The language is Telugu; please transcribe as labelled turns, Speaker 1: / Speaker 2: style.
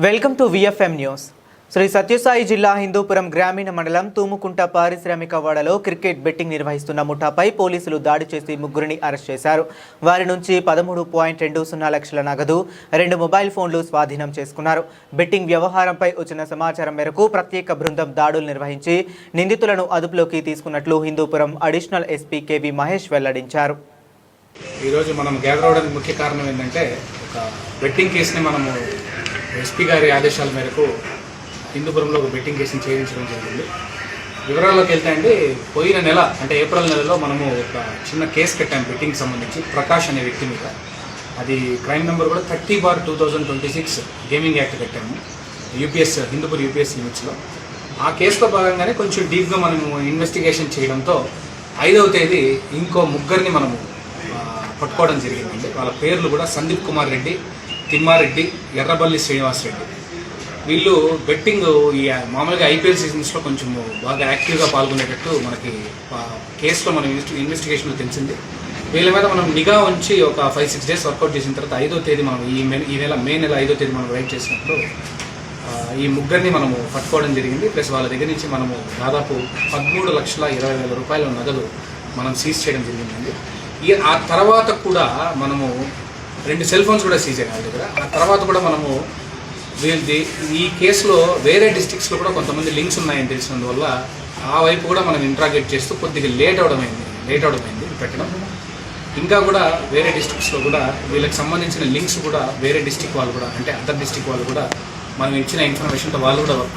Speaker 1: Welcome to VFM news. Shri Sathya Sai జిల్లా హిందూపురం గ్రామీణ మండలం తూముకుంట పారిశ్రామిక వాడలో క్రికెట్ బెట్టింగ్ నిర్వహిస్తున్న ముఠాపై పోలీసులు దాడి చేసి ముగ్గురిని అరెస్ట్ చేశారు. వారి నుంచి 13.20 లక్షల నగదు, 2 మొబైల్ ఫోన్లు స్వాధీనం చేసుకున్నారు. బెట్టింగ్ వ్యవహారంపై వచ్చిన సమాచారం మేరకు ప్రత్యేక బృందం దాడులు నిర్వహించి నిందితులను అదుపులోకి తీసుకున్నట్లు హిందూపురం అడిషనల్ ఎస్పీ కేవి మహేష్ వెల్లడించారు.
Speaker 2: ఈరోజు మనం గ్యాదర్ అవడానికి ముఖ్య కారణం ఏంటంటే ఒక బెట్టింగ్ కేసుని మనము ఎస్పీ గారి ఆదేశాల మేరకు హిందూపురంలో ఒక బెట్టింగ్ కేసుని ఛేదించడం జరిగింది. వివరాల్లోకి వెళ్తే అండి, పోయిన నెల అంటే ఏప్రిల్ నెలలో మనము ఒక చిన్న కేసు కట్టాము బెట్టింగ్కి సంబంధించి ప్రకాష్ అనే వ్యక్తి మీద. అది క్రైమ్ నెంబర్ కూడా 30/2026 గేమింగ్ యాక్ట్ కట్టాము యూపీఎస్ హిందూపూర్ యూపీఎస్ లిమిట్స్లో. ఆ కేసులో భాగంగానే కొంచెం డీప్గా మనము ఇన్వెస్టిగేషన్ చేయడంతో 5వ తేదీ ఇంకో ముగ్గురిని మనము పట్టుకోవడం జరిగిందండి. వాళ్ళ పేర్లు కూడా సందీప్ కుమార్ రెడ్డి, తిమ్మారెడ్డి, ఎర్రబల్లి శ్రీనివాస్ రెడ్డి. వీళ్ళు బెట్టింగ్ ఈ మామూలుగా ఐపీఎల్ సీజన్స్లో కొంచెం బాగా యాక్టివ్గా పాల్గొనేటట్టు మనకి కేసులో మనం ఇన్వెస్టిగేషన్లో తెలిసింది. వీళ్ళ మీద మనం నిఘా ఉంచి ఒక 5-6 డేస్ వర్కౌట్ చేసిన తర్వాత 5వ తేదీ మనం మే నెల 5వ తేదీ మనం రైడ్ చేసినప్పుడు ఈ ముగ్గురిని మనము పట్టుకోవడం జరిగింది. ప్లస్ వాళ్ళ దగ్గర నుంచి మనము దాదాపు 13,20,000 రూపాయల నగదు మనం సీజ్ చేయడం జరిగిందండి. ఆ తర్వాత కూడా మనము 2 సెల్ ఫోన్స్ కూడా సీజ్ అయ్యాయి వాళ్ళ దగ్గర. ఆ తర్వాత కూడా మనము వీళ్ళది ఈ కేసులో వేరే డిస్ట్రిక్ట్స్లో కూడా కొంతమంది లింక్స్ ఉన్నాయని తెలిసినందువల్ల ఆ వైపు కూడా మనం ఇంట్రాగేట్ చేస్తూ కొద్దిగా లేట్ అవడమైంది పెట్టడం. ఇంకా కూడా వేరే డిస్ట్రిక్ట్స్లో కూడా వీళ్ళకి సంబంధించిన లింక్స్ కూడా వేరే డిస్ట్రిక్ట్ వాళ్ళు కూడా అంటే అదర్ డిస్ట్రిక్ట్ వాళ్ళు కూడా మనం ఇచ్చిన ఇన్ఫర్మేషన్తో వాళ్ళు కూడా వర్క్